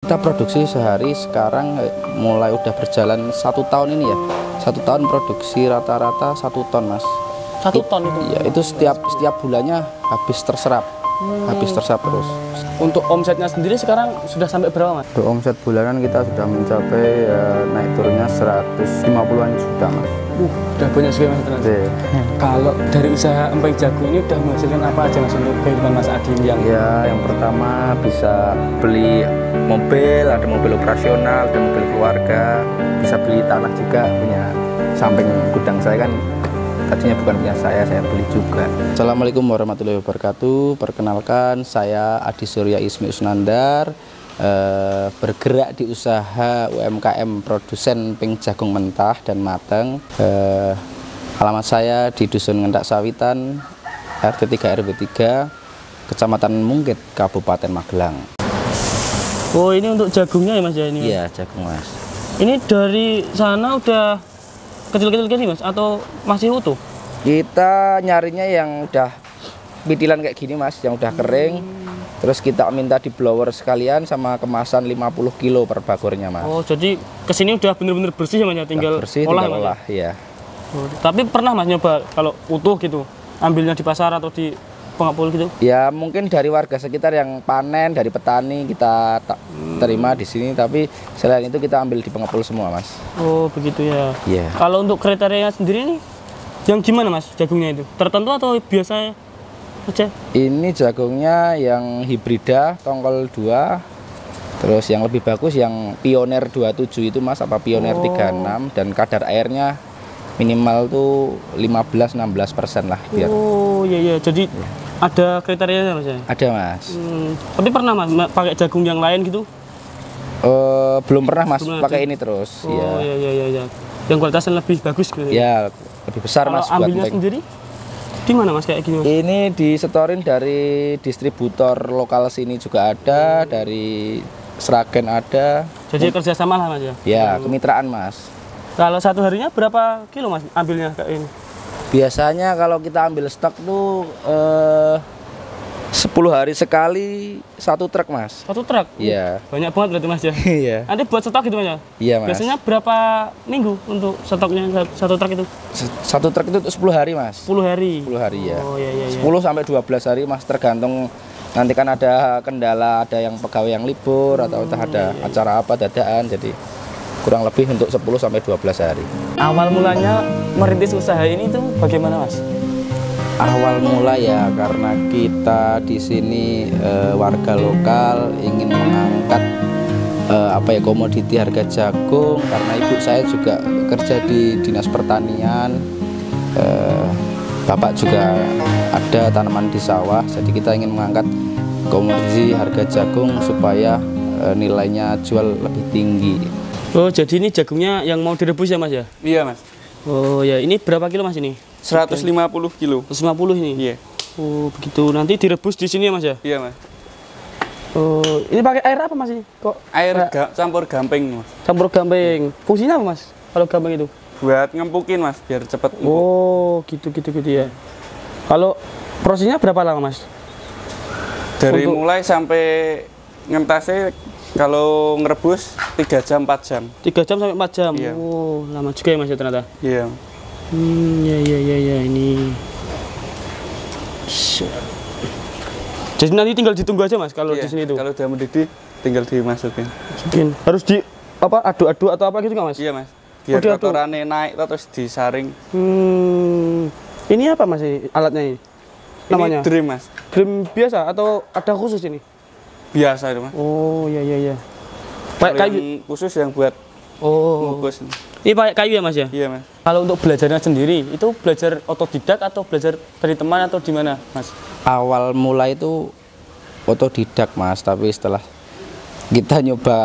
Kita produksi sehari sekarang mulai udah berjalan 1 tahun ini ya. 1 tahun produksi rata-rata 1 ton mas. 1 ton itu? Ya itu setiap bulannya habis terserap. Habis terserap terus. Untuk omsetnya sendiri sekarang sudah sampai berapa mas? Untuk omset bulanan kita sudah mencapai naik turunnya 150-an juta mas. Udah banyak sekali mas ternyata. Kalau dari usaha emping jagung ini udah menghasilkan apa aja mas untuk kehidupan mas Adi yang? Ya yang pertama bisa beli mobil, ada mobil operasional, ada mobil keluarga, bisa beli tanah juga, punya samping gudang saya kan tadinya bukan punya saya beli juga. Assalamualaikum warahmatullahi wabarakatuh. Perkenalkan saya Adi Surya Ismi Usnandar, bergerak di usaha UMKM produsen emping jagung mentah dan matang. Alamat saya di Dusun Ngendak Sawitan, RT 3 RW 3, Kecamatan Mungkit, Kabupaten Magelang. Oh ini untuk jagungnya ya mas ya ini? Iya jagung mas. Ini dari sana udah kecil-kecil gini mas atau masih utuh? Kita nyarinya yang udah bitilan kayak gini mas, yang udah kering. Terus kita minta di blower sekalian sama kemasan 50 kilo per bagornya mas. Oh jadi kesini udah bener-bener bersih ya mas ya, tinggal bersih, olah, tinggal olah ya. Oh, tapi pernah mas nyoba kalau utuh gitu, ambilnya di pasar atau di pengepul gitu? Ya mungkin dari warga sekitar yang panen, dari petani kita terima di sini, tapi selain itu kita ambil di pengepul semua mas. Oh begitu ya. Iya. Kalau untuk kriterianya sendiri nih, yang gimana mas jagungnya itu? Tertentu atau biasa aja? Ini jagungnya yang hibrida tongkol 2, terus yang lebih bagus yang pioner 27 itu mas, apa pioner 36, dan kadar airnya minimal tuh 15-16% lah biar. Oh iya jadi ada kriterianya mas ya? Ada mas. Tapi pernah mas pakai jagung yang lain gitu? Belum pernah mas, pakai ini terus. Oh iya. Yang kualitasnya lebih bagus gitu ya? Lebih besar. Kalau mas ambilnya buat sendiri di mana mas kayak gini mas? Ini disetorin dari distributor lokal sini juga ada, dari Sragen ada. Jadi kerjasama lah mas ya? Ya kemitraan mas. Kalau satu harinya berapa kilo mas ambilnya kayak ini? Biasanya kalau kita ambil stok tuh 10 hari sekali 1 truk mas. 1 truk? Iya. Banyak banget berarti mas ya? Iya. Nanti buat stok gitu mas ya? Iya mas. Biasanya berapa minggu untuk stoknya 1 truk itu? 1 truk itu 10 hari mas. 10 hari? 10 hari ya. Oh iya. 10 sampai 12 hari mas, tergantung nanti kan ada kendala, ada yang pegawai yang libur atau entah ada acara apa dadaan, jadi kurang lebih untuk 10 sampai 12 hari. Awal mulanya merintis usaha ini tuh bagaimana mas? Awal mula ya karena kita di sini warga lokal ingin mengangkat komoditi harga jagung, karena ibu saya juga kerja di Dinas Pertanian, bapak juga ada tanaman di sawah, jadi kita ingin mengangkat komoditi harga jagung supaya nilainya jual lebih tinggi. Oh jadi ini jagungnya yang mau direbus ya mas ya? Iya mas. Oh ya, ini berapa kilo mas ini? 150 kilo. 150 ini? Iya. Oh begitu, nanti direbus di sini ya mas ya? Iya mas. Oh ini pakai air apa mas ini? Kok air campur gamping mas. Campur gamping. Fungsinya apa mas kalau gamping itu? Buat ngempukin mas, biar cepet empuk. Oh gitu ya. Kalau prosesnya berapa lama mas? Dari mulai sampai ngentasnya, kalau ngerebus 3 jam 4 jam. 3 jam sampai 4 jam. Iya. Oh, lama juga ya Mas ya ternyata. Iya. Ya ini. Jadi nanti tinggal ditunggu aja Mas kalau di sini itu. Kalau udah mendidih tinggal dimasukin. Harus di apa adu-adu atau apa gitu nggak Mas? Iya Mas. Biar kotorannya naik terus disaring. Ini apa Mas alatnya ini? Namanya? Ini drum Mas. Drum biasa atau ada khusus ini? Biasa itu mas. Oh iya. Pakai kayu khusus yang buat ngukus. Ini pakai kayu ya mas ya? Iya mas. Kalau untuk belajarnya sendiri itu belajar otodidak atau belajar dari teman atau di mana mas? Awal mula itu otodidak mas, tapi setelah kita nyoba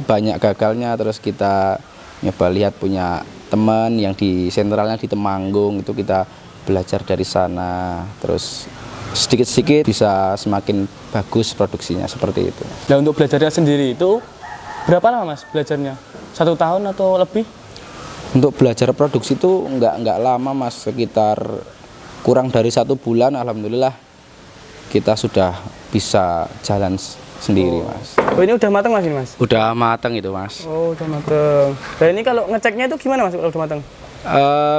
banyak gagalnya, terus kita nyoba lihat punya teman yang di sentralnya di Temanggung, itu kita belajar dari sana, terus sedikit-sedikit bisa semakin bagus produksinya seperti itu. Nah untuk belajarnya sendiri itu berapa lama mas belajarnya? 1 tahun atau lebih? Untuk belajar produksi itu nggak lama mas, sekitar kurang dari 1 bulan alhamdulillah kita sudah bisa jalan sendiri Mas. Oh ini udah matang Mas ini Mas? Udah matang itu Mas. Oh udah matang. Dan ini kalau ngeceknya itu gimana Mas kalau udah matang?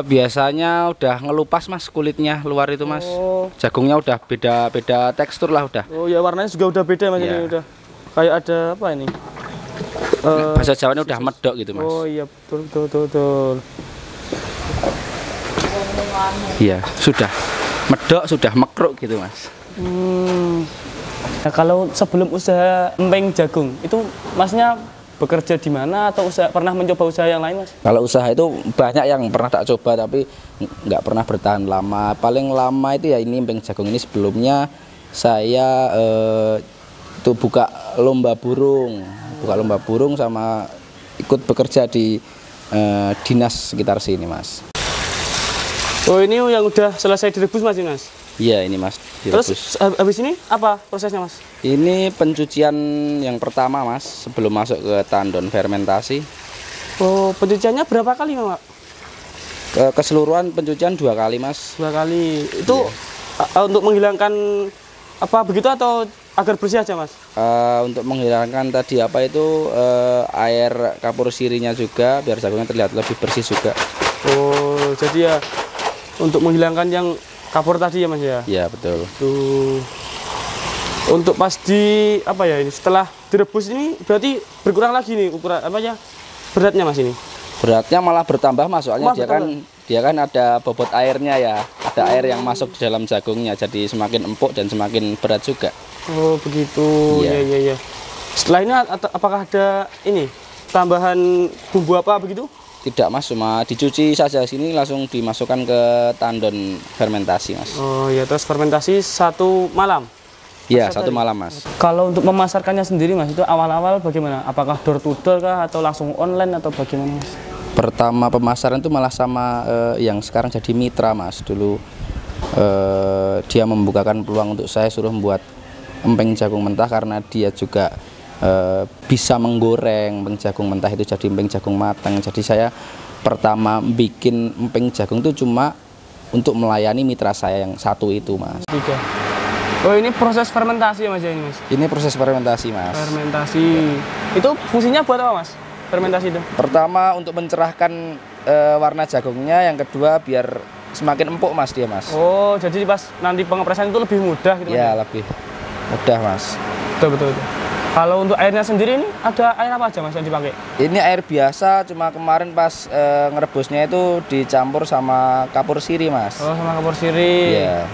Biasanya udah ngelupas Mas kulitnya luar itu Mas. Oh. Jagungnya udah beda tekstur lah udah. Oh ya warnanya juga udah beda Mas ini udah. Kayak ada apa ini? Bahasa Jawanya udah medok gitu Mas. Oh iya betul. Iya, sudah medok, sudah mekruk gitu Mas. Nah, kalau sebelum usaha emping jagung itu Masnya bekerja di mana atau pernah mencoba usaha yang lain Mas? Kalau usaha itu banyak yang pernah tak coba tapi nggak pernah bertahan lama. Paling lama itu ya ini emping jagung ini. Sebelumnya saya itu buka lomba burung sama ikut bekerja di dinas sekitar sini Mas. Oh ini yang udah selesai direbus Mas ini Mas? Iya ini Mas direbus. Terus habis ini apa prosesnya Mas? Ini pencucian yang pertama Mas sebelum masuk ke tandon fermentasi. Oh pencuciannya berapa kali Mas? Keseluruhan pencucian 2 kali Mas. 2 kali. Itu untuk menghilangkan apa begitu atau agar bersih aja Mas? Untuk menghilangkan tadi apa itu air kapur sirinya juga biar jagungnya terlihat lebih bersih juga. Oh jadi ya untuk menghilangkan yang kapur tadi ya Mas ya? Iya betul. Tuh. Untuk pas di apa ya ini setelah direbus ini berarti berkurang lagi nih ukuran apa ya beratnya Mas ini? Beratnya malah bertambah Mas soalnya dia kan ada bobot airnya ya, ada air yang masuk di dalam jagungnya jadi semakin empuk dan semakin berat juga. Oh begitu. Iya. Setelah ini apakah ada ini tambahan bumbu apa begitu? Tidak Mas, cuma dicuci saja sini langsung dimasukkan ke tandon fermentasi Mas. Oh ya terus fermentasi 1 malam? Iya 1 malam Mas. Kalau untuk memasarkannya sendiri Mas itu awal-awal bagaimana? Apakah door to door kah atau langsung online atau bagaimana Mas? Pertama pemasaran itu malah sama yang sekarang jadi mitra Mas. Dulu dia membukakan peluang untuk saya suruh membuat emping jagung mentah karena dia juga bisa menggoreng emping jagung mentah itu jadi emping jagung matang. Jadi saya pertama bikin emping jagung itu cuma untuk melayani mitra saya yang satu itu Mas. Oh ini proses fermentasi ya Mas ya ini Mas? Ini proses fermentasi Mas. Fermentasi. Itu fungsinya buat apa Mas? Fermentasi itu? Pertama untuk mencerahkan warna jagungnya, yang kedua biar semakin empuk Mas dia Mas. Oh jadi pas nanti pengepresan itu lebih mudah gitu ya Mas? Lebih mudah Mas. Betul. Kalau untuk airnya sendiri ini ada air apa aja Mas yang dipakai? Ini air biasa, cuma kemarin pas ngerebusnya itu dicampur sama kapur siri Mas. Oh sama kapur siri. Iya.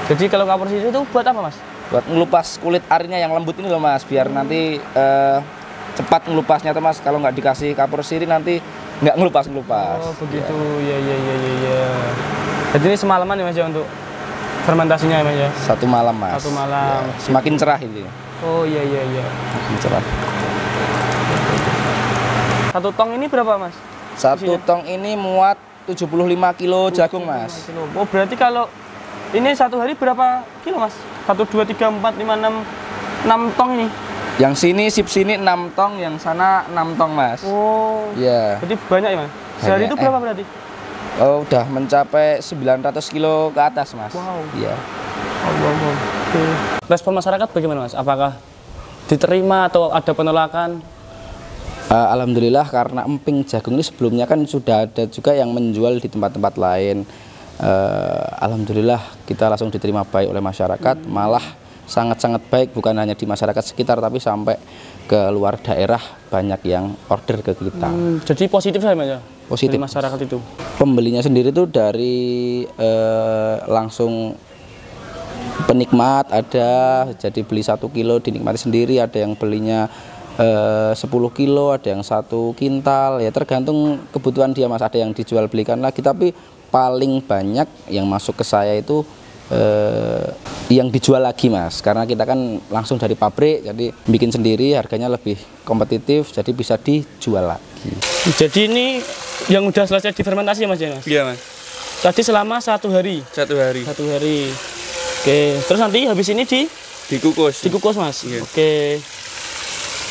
Jadi kalau kapur siri itu buat apa Mas? Buat ngelupas kulit arinya yang lembut ini loh Mas, biar nanti cepat ngelupasnya tuh Mas. Kalau nggak dikasih kapur siri nanti nggak ngelupas. Oh begitu, ya. Jadi ini semalaman ya Mas ya untuk fermentasinya ya Mas ya? 1 malam Mas. 1 malam. Ya, semakin cerah ini. Oh iya. Semakin cerah. 1 tong ini berapa Mas? 1 tong ini muat 75 kilo jagung Mas. Oh berarti kalau ini 1 hari berapa kilo Mas? 1, 2, 3, 4, 5, 6 tong ini? Yang sini sip sini 6 tong, yang sana 6 tong Mas. Oh iya. Berarti banyak ya Mas? Sehari itu berapa berarti? Oh udah mencapai 900 kilo ke atas Mas. Wow. Iya. Allah. Respon masyarakat bagaimana Mas? Apakah diterima atau ada penolakan? Alhamdulillah karena emping jagung ini sebelumnya kan sudah ada juga yang menjual di tempat-tempat lain. Alhamdulillah kita langsung diterima baik oleh masyarakat, malah sangat-sangat baik bukan hanya di masyarakat sekitar tapi sampai ke luar daerah banyak yang order ke kita. Jadi positif ya Mas ya? Positif. Dari masyarakat itu. Pembelinya sendiri itu dari langsung penikmat ada, jadi beli 1 kilo dinikmati sendiri, ada yang belinya 10 kilo, ada yang 1 kintal, ya tergantung kebutuhan dia Mas. Ada yang dijual belikan lagi, tapi paling banyak yang masuk ke saya itu yang dijual lagi Mas, karena kita kan langsung dari pabrik, jadi bikin sendiri harganya lebih kompetitif, jadi bisa dijual lagi. Jadi ini yang udah selesai difermentasi ya Mas ya Mas? Iya Mas. Tadi selama 1 hari? 1 hari. 1 hari. Oke, terus nanti habis ini dikukus. Dikukus Mas? Iya. Oke.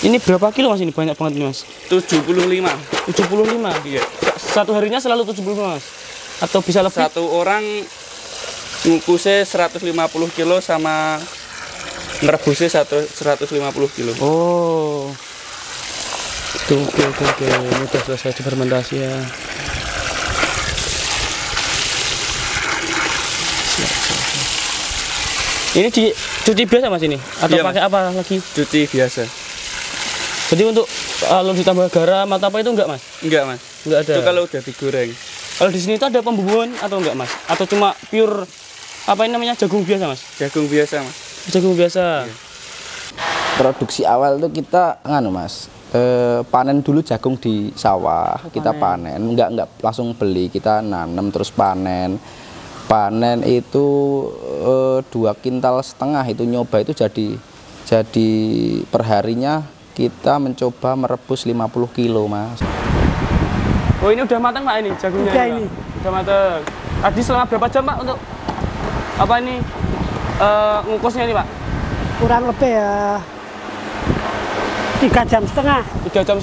Ini berapa kilo Mas ini? Banyak banget ini Mas? 75. 75? Iya. 1 harinya selalu 75 Mas? Atau bisa lebih? 1 orang ngukusnya 150 kilo sama ngerebusnya 150 kilo. Oh. Oke. Ini udah selesai difermentasi ya. Ini dicuci biasa Mas ini? Atau Iya, pakai apa lagi? Cuci biasa. Jadi untuk kalau ditambah garam atau apa itu enggak Mas? Enggak, Mas. Enggak ada. Itu kalau udah digoreng. Kalau di sini itu ada pembumbuan atau enggak Mas? Atau cuma pure apa ini namanya jagung biasa Mas? Jagung biasa, Mas. Jagung biasa. Iya. Produksi awal tuh kita Mas, panen dulu jagung di sawah, kita panen, enggak langsung beli, kita nanam terus panen itu 2,5 kintal itu nyoba itu jadi perharinya kita mencoba merebus 50 kilo Mas. Oh ini udah matang Pak ini jagungnya? Udah ini, ini. Pak? Udah matang. Tadi selama berapa jam Pak untuk apa ini ngukusnya ini Pak? Kurang lebih ya 3,5 jam. 3,5 jam.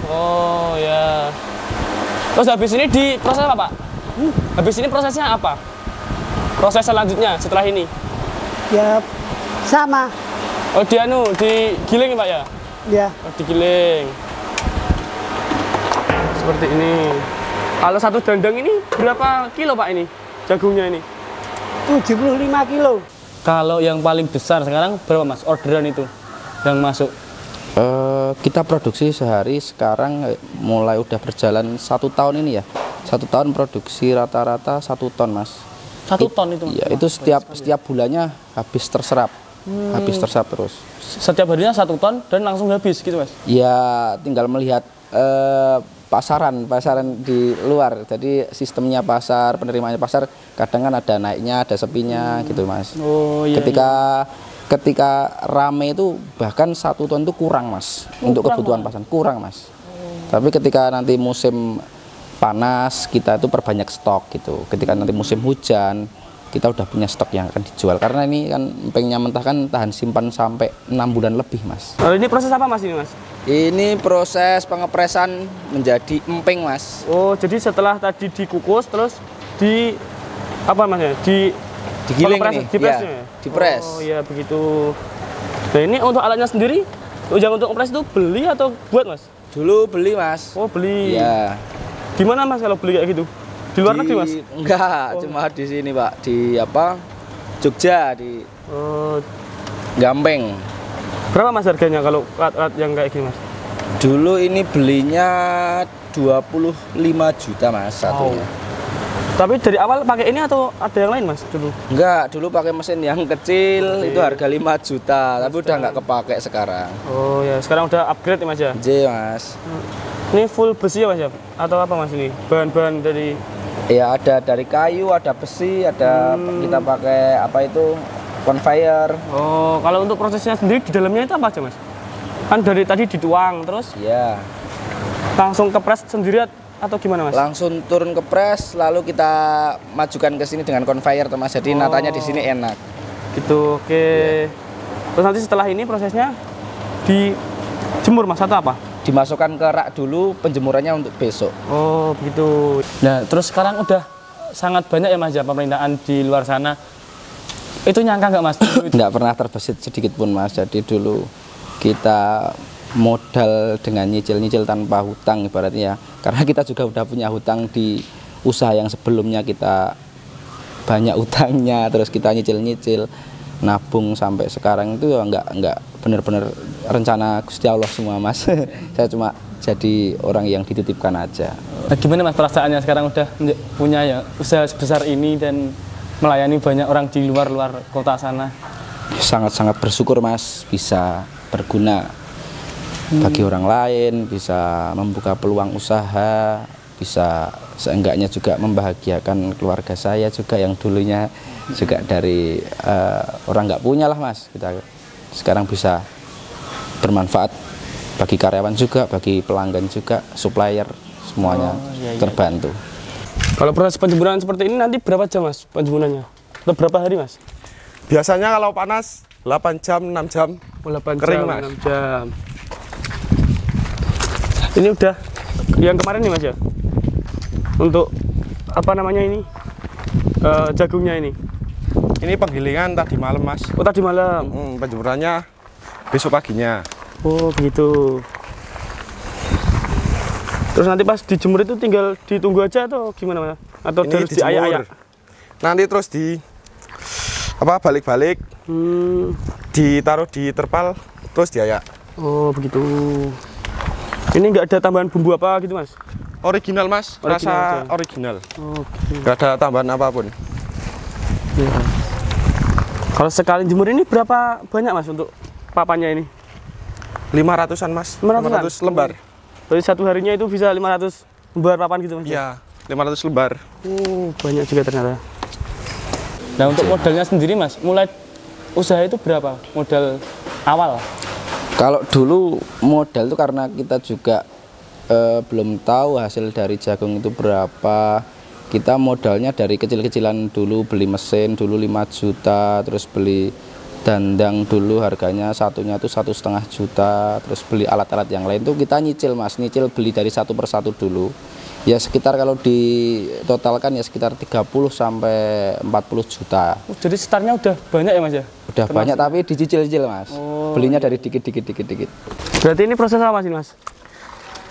Oh ya. Terus habis ini diproses apa Pak? Habis ini prosesnya apa? Proses selanjutnya setelah ini? Ya sama. Oh digiling Pak ya? Ya. Oh, digiling. Seperti ini. Kalau satu dandang ini berapa kilo Pak ini? Jagungnya ini? 75 kilo. Kalau yang paling besar sekarang berapa Mas? Orderan itu yang masuk? Kita produksi sehari sekarang mulai udah berjalan 1 tahun ini ya. 1 tahun produksi rata-rata 1 ton Mas. 1 ton itu Mas? Iya, itu setiap bulannya habis terserap. Habis terserap terus. Setiap harinya 1 ton dan langsung habis gitu Mas? Ya tinggal melihat pasaran di luar. Jadi sistemnya pasar, penerimaannya pasar kadang kan ada naiknya, ada sepinya gitu Mas. Oh iya. Ketika rame itu bahkan 1 ton itu kurang Mas, untuk kebutuhan pasar kurang Mas. Tapi ketika nanti musim panas kita itu perbanyak stok gitu. Ketika nanti musim hujan kita udah punya stok yang akan dijual, karena ini kan empengnya mentah kan tahan simpan sampai 6 bulan lebih Mas. Kalau ini proses apa Mas ini Mas? Ini proses pengepresan menjadi empeng Mas. Oh jadi setelah tadi dikukus terus di apa Mas ya? Digiling pengepres- ini, dipres ya, ya? dipres. Oh iya begitu. Nah ini untuk alatnya sendiri, yang untuk ngepres itu beli atau buat Mas? Dulu beli Mas. Oh beli. Iya. Gimana Mas kalau beli kayak gitu? Di luar negeri Mas? Enggak, cuma di sini Pak, di apa? Jogja, di Oh, Gampeng. berapa Mas harganya kalau alat-alat yang kayak gini Mas? Dulu ini belinya 25 juta Mas satunya. Tapi dari awal pakai ini atau ada yang lain Mas dulu? Enggak, dulu pakai mesin yang kecil itu harga 5 juta, tapi udah nggak kepake sekarang. Oh ya, sekarang udah upgrade ya Mas ya? J Mas. Ini full besi ya Mas ya? Atau apa Mas ini? Bahan-bahan dari... Ya ada dari kayu, ada besi, ada kita pakai apa itu conveyor. Oh, kalau untuk prosesnya sendiri di dalamnya itu apa aja Mas? Kan dari tadi dituang terus Ya, langsung kepres sendiri atau gimana Mas? langsung turun ke press, lalu kita majukan ke sini dengan conveyor Mas. Jadi natanya di sini enak. Gitu, oke. Terus nanti setelah ini prosesnya dijemur Mas atau apa? Dimasukkan ke rak dulu, penjemurannya untuk besok. Oh, begitu. Nah, terus sekarang udah sangat banyak ya Mas ya pemerintahan di luar sana. Itu nyangka nggak Mas? Nggak pernah terbesit sedikit pun Mas. Jadi dulu kita modal dengan nyicil-nyicil tanpa hutang ibaratnya ya. Karena kita juga udah punya hutang di usaha yang sebelumnya, kita banyak utangnya, terus kita nyicil-nyicil, nabung sampai sekarang itu ya nggak bener-bener rencana Gusti Allah semua Mas. Saya cuma jadi orang yang dititipkan aja. Nah, gimana Mas perasaannya sekarang udah punya ya usaha sebesar ini dan melayani banyak orang di luar kota sana? Sangat-sangat bersyukur Mas, bisa berguna bagi orang lain, bisa membuka peluang usaha, bisa seenggaknya juga membahagiakan keluarga saya juga yang dulunya juga dari orang nggak punya lah Mas. Kita sekarang bisa bermanfaat bagi karyawan juga, bagi pelanggan juga, supplier, semuanya terbantu. Kalau proses penjemuran seperti ini nanti berapa jam Mas penjemurannya? Atau berapa hari Mas? Biasanya kalau panas 8 jam, 6 jam. 8 Kering, jam, Mas. 6 jam. Ini udah yang kemarin nih Mas ya? Untuk apa namanya ini? Jagungnya ini. Ini penggilingan tadi malam mas. Oh tadi malam. Penjemurannya besok paginya. Oh begitu. Terus nanti pas dijemur itu tinggal ditunggu aja atau gimana mas? Atau Ini harus diayak-ayak? Nanti terus di apa balik-balik, ditaruh di terpal, terus diayak. Oh begitu. Ini nggak ada tambahan bumbu apa gitu mas? Original mas, Original rasa aja. original. Oke. Nggak ada tambahan apapun. Ya. Kalau sekali jemur ini berapa banyak mas untuk papannya ini? 500-an mas, 500-an? 500 lembar. Berarti satu harinya itu bisa 500 lembar papan gitu mas? Iya, 500 lembar. Oh banyak juga ternyata. Nah untuk modalnya sendiri mas, mulai usaha itu berapa modal awal? Kalau dulu modal itu karena kita juga belum tahu hasil dari jagung itu berapa. Kita modalnya dari kecil-kecilan dulu, beli mesin dulu 5 juta, terus beli dandang dulu harganya satunya tuh 1,5 juta, terus beli alat-alat yang lain tuh kita nyicil mas, nyicil beli dari satu persatu dulu. Ya sekitar kalau ditotalkan ya sekitar 30 sampai 40 juta. Oh, jadi startnya udah banyak ya mas ya? Udah banyak tapi dicicil-cicil mas. Oh, Belinya dari dikit-dikit. Berarti ini proses apa sih mas?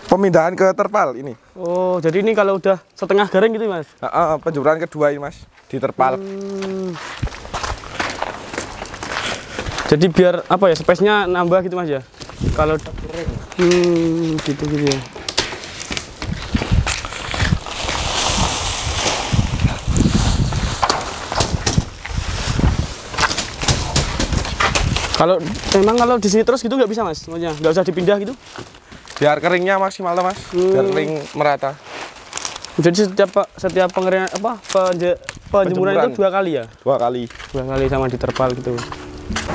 Pemindahan ke terpal ini. Oh jadi ini kalau udah setengah garing gitu mas? Penjemuran kedua ini mas, di terpal. Jadi biar apa ya, space-nya nambah gitu mas ya? Kalau gitu ya. Kalau memang kalau di sini terus gitu nggak bisa mas, maksudnya nggak usah dipindah gitu? Biar keringnya maksimal tuh mas, biar kering merata. Jadi setiap pengeringan penjemuran itu 2 kali ya? 2 kali. 2 kali sama diterpal gitu.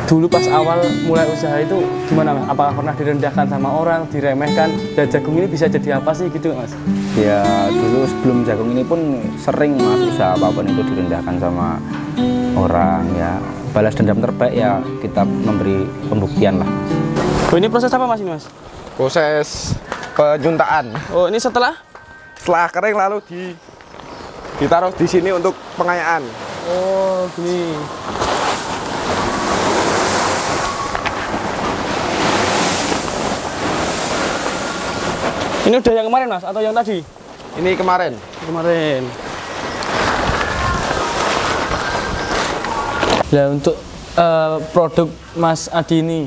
Dulu pas awal mulai usaha itu gimana mas? Apakah pernah direndahkan sama orang, diremehkan? Dan jagung ini bisa jadi apa sih gitu mas? Ya dulu sebelum jagung ini pun sering mas usaha apapun itu direndahkan sama orang ya. Balas dendam terbaik ya kita memberi pembuktian lah. Oh ini proses apa mas ini mas? Proses penyuntaan. Oh ini setelah? Setelah kering lalu ditaruh di sini untuk pengayaan. Oh gini. Ini udah yang kemarin mas atau yang tadi? Ini kemarin. Kemarin. Nah untuk produk Mas Adi ini,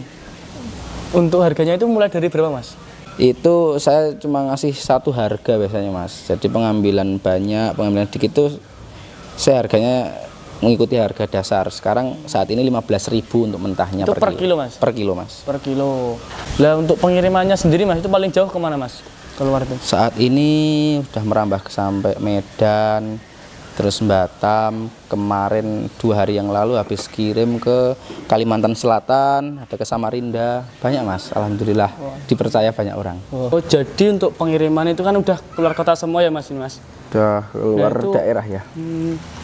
untuk harganya itu mulai dari berapa mas? Itu saya cuma ngasih satu harga biasanya mas. Jadi pengambilan banyak, pengambilan dikit itu saya harganya mengikuti harga dasar. Sekarang saat ini 15.000 untuk mentahnya Itu per kilo mas? Per kilo mas. Per kilo. Lah untuk pengirimannya sendiri mas, itu paling jauh kemana mas? Keluar itu? Saat ini udah merambah ke sampai Medan, terus Batam. Kemarin 2 hari yang lalu habis kirim ke Kalimantan Selatan, ada ke Samarinda. Banyak mas, alhamdulillah dipercaya banyak orang. Oh jadi untuk pengiriman itu kan udah keluar kota semua ya mas ini mas? Udah keluar Nah, itu- daerah ya.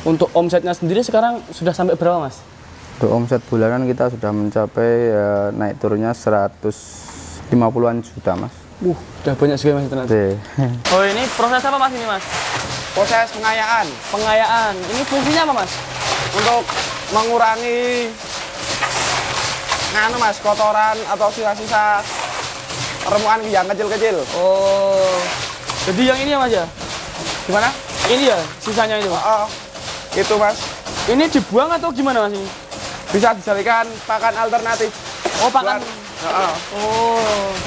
Untuk omsetnya sendiri sekarang sudah sampai berapa mas? Untuk omset bulanan kita sudah mencapai naik turunnya 150-an juta mas. Udah banyak juga mas ternyata. Oke. Oh ini proses apa mas ini mas? Proses pengayaan Pengayaan. Ini fungsinya apa mas? untuk mengurangi mas kotoran atau sisa-sisa remuan yang kecil-kecil. Oh. Jadi yang ini ya mas ya? Gimana? Ini ya sisanya itu. Itu mas, Ini dibuang atau gimana mas ini? bisa dijadikan pakan alternatif. Oh pakan. Oh.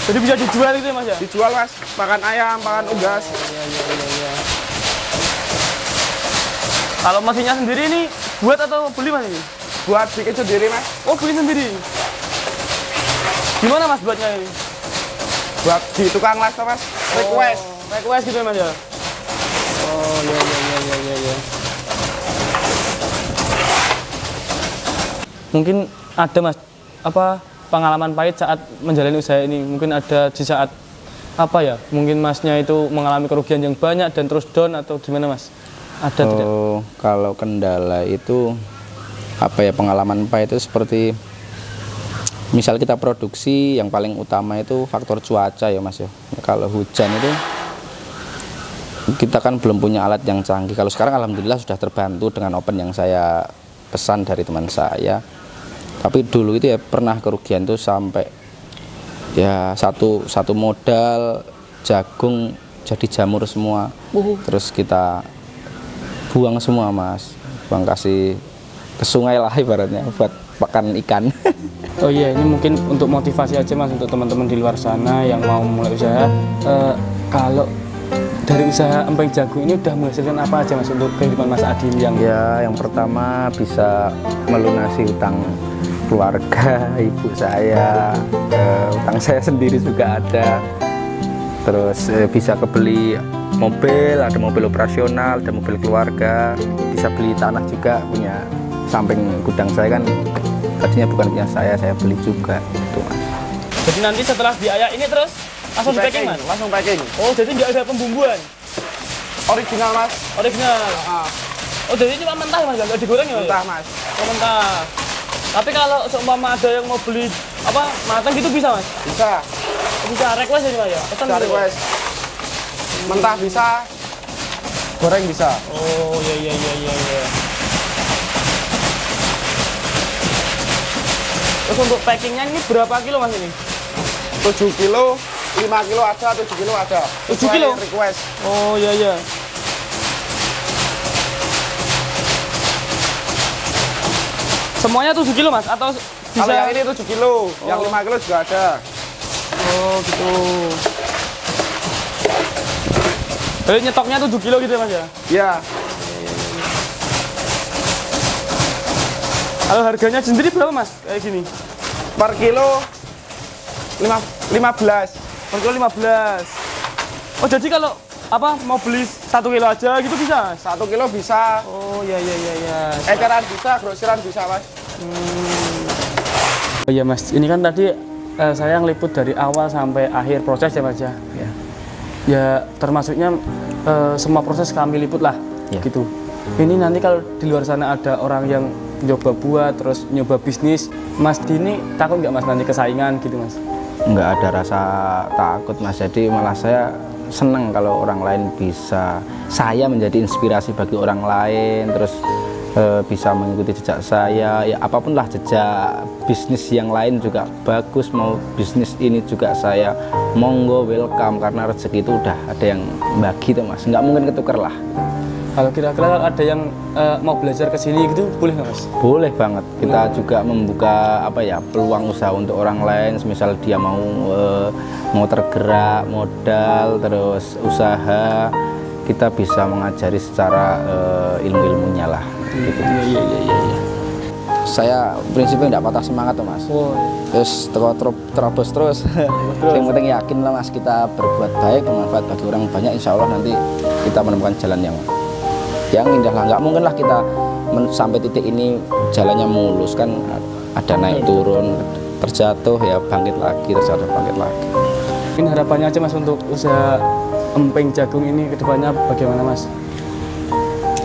Jadi bisa dijual itu ya mas ya? Dijual mas, pakan ayam, pakan unggas. Iya. Kalau mesinnya sendiri ini buat atau beli mas ini? Buat bikin sendiri mas, Oh beli sendiri. Gimana mas buatnya ini? buat di tukang las tuh, mas. Request. Oh, request gitu ya mas ya? Oh iya. Mungkin ada mas pengalaman pahit saat menjalani usaha ini. Mungkin ada di saat apa ya? Mungkin masnya itu mengalami kerugian yang banyak dan terus down atau gimana mas? Ada tidak? Kalau kendala itu apa ya, pengalaman pahit itu seperti misal kita produksi, yang paling utama itu faktor cuaca ya mas ya. Kalau hujan itu kita kan belum punya alat yang canggih. Kalau sekarang alhamdulillah sudah terbantu dengan oven yang saya pesan dari teman saya. Tapi dulu itu ya pernah kerugian tuh sampai ya satu modal jagung jadi jamur semua. Terus kita buang semua Mas, buang kasih ke sungai lah ibaratnya buat pakan ikan. Oh iya, ini mungkin untuk motivasi aja Mas untuk teman-teman di luar sana yang mau mulai usaha. Kalau dari usaha empeng jagung ini udah menghasilkan apa aja Mas untuk kehidupan Mas Adi yang yang pertama bisa melunasi utang keluarga, ibu saya, utang saya sendiri juga ada. Terus bisa kebeli mobil, ada mobil operasional, ada mobil keluarga, bisa beli tanah juga, punya samping gudang saya kan tadinya bukan punya saya beli juga gitu Mas. Jadi nanti setelah diayak ini terus langsung di packing Mas? Langsung packing. Oh jadi nggak ada pembumbuan? Original Mas. Original? Oh jadi cuma mentah Mas, nggak digoreng ya Mas? Mentah Mas. Oh mentah. Tapi kalau seumpama ada yang mau beli apa matang gitu bisa Mas? Bisa. Bisa request ya Mas ya? Pesan Bisa gitu? request. Mentah bisa. Goreng bisa. Oh iya. Terus untuk packingnya ini berapa kilo Mas ini? 7 kilo, 5 kilo ada, 7 kilo ada. 7 kilo? Request. Oh iya. Semuanya 7 kilo Mas? Atau bisa? Kalau yang ini 7 kilo, yang 5 kilo juga ada. Oh gitu. Jadi nyetoknya 7 kilo gitu ya Mas ya? Iya. Kalau harganya sendiri berapa Mas? Kayak gini? Per kilo 15. Per kilo 15. Oh jadi kalau apa mau beli 1 kilo aja gitu bisa Mas? 1 kilo bisa. Oh iya. Eceran bisa, grosiran bisa Mas. Oh iya Mas, ini kan tadi saya ngeliput dari awal sampai akhir proses ya Mas ya? Ya termasuknya semua proses kami liput lah gitu. Ini nanti kalau di luar sana ada orang yang nyoba buat terus nyoba bisnis, Mas Dini takut nggak Mas nanti kesaingan gitu Mas? Nggak ada rasa takut Mas, jadi malah saya senang kalau orang lain bisa, saya menjadi inspirasi bagi orang lain, terus bisa mengikuti jejak saya, ya apapun lah jejak bisnis yang lain juga bagus, mau bisnis ini juga saya monggo welcome, karena rezeki itu udah ada yang bagi tuh Mas, nggak mungkin ketukar lah. Kalau kira-kira ada yang mau belajar ke sini gitu boleh nggak Mas? Boleh banget, kita juga membuka peluang usaha untuk orang lain, misal dia mau tergerak modal terus usaha, kita bisa mengajari secara ilmu-ilmunya lah gitu. Iya. Saya prinsipnya tidak patah semangat tuh Mas. Terus terobos terus. Yang penting yakin lah Mas, kita berbuat baik bermanfaat bagi orang banyak, insya Allah nanti kita menemukan jalan yang indah lah. Nggak mungkin lah kita sampai titik ini jalannya mulus, kan ada naik turun, terjatuh ya bangkit lagi, terjatuh bangkit lagi. Mungkin harapannya aja Mas untuk usaha empeng jagung ini kedepannya bagaimana Mas?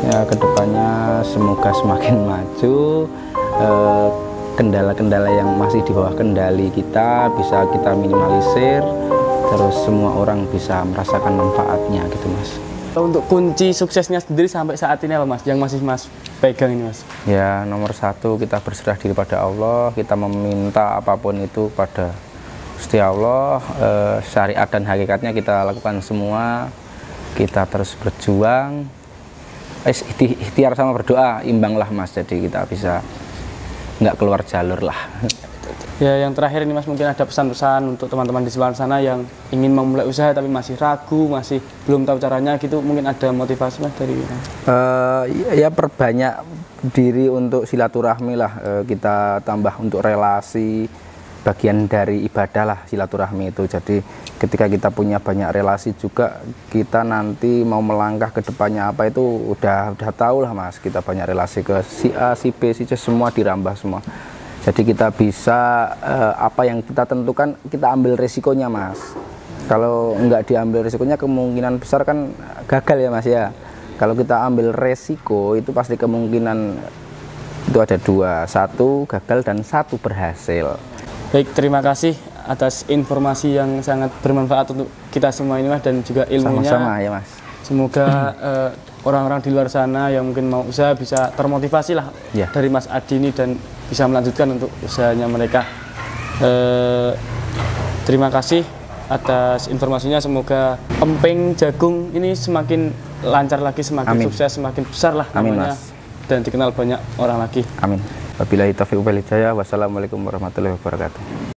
Ya kedepannya semoga semakin maju, kendala-kendala yang masih di bawah kendali kita bisa kita minimalisir, terus semua orang bisa merasakan manfaatnya gitu Mas. Untuk kunci suksesnya sendiri sampai saat ini apa Mas, yang masih Mas pegang ini Mas? Ya nomor 1 kita berserah diri pada Allah, kita meminta apapun itu pada Gusti Allah, syariat dan hakikatnya kita lakukan semua, kita terus berjuang, ikhtiar sama berdoa imbang lah Mas, jadi kita bisa nggak keluar jalur lah. Ya yang terakhir ini Mas, mungkin ada pesan-pesan untuk teman-teman di sebelah sana yang ingin memulai usaha tapi masih ragu, masih belum tahu caranya gitu, mungkin ada motivasi Mas dari ya perbanyak diri untuk silaturahmi lah, kita tambah untuk relasi, bagian dari ibadah lah silaturahmi itu. Jadi ketika kita punya banyak relasi juga, kita nanti mau melangkah ke depannya apa itu udah tahu lah Mas, kita banyak relasi ke si A, si B, si C, semua dirambah semua. Jadi kita bisa apa yang kita tentukan kita ambil resikonya Mas. Kalau nggak diambil resikonya kemungkinan besar kan gagal ya Mas ya. Kalau kita ambil resiko itu pasti kemungkinan itu ada 2, 1 gagal dan 1 berhasil. Baik, terima kasih atas informasi yang sangat bermanfaat untuk kita semua ini Mas, dan juga ilmunya. Sama-sama ya Mas. Semoga orang-orang di luar sana yang mungkin mau usaha bisa termotivasi lah Ya. dari Mas Adi ini dan bisa melanjutkan untuk usahanya mereka. Terima kasih atas informasinya. Semoga emping jagung ini semakin lancar lagi, semakin Amin. sukses, semakin besar lah Amin, namanya Mas. dan dikenal banyak orang lagi. Amin. Wabillahi taufiq wal hidayah. Wassalamualaikum warahmatullahi wabarakatuh.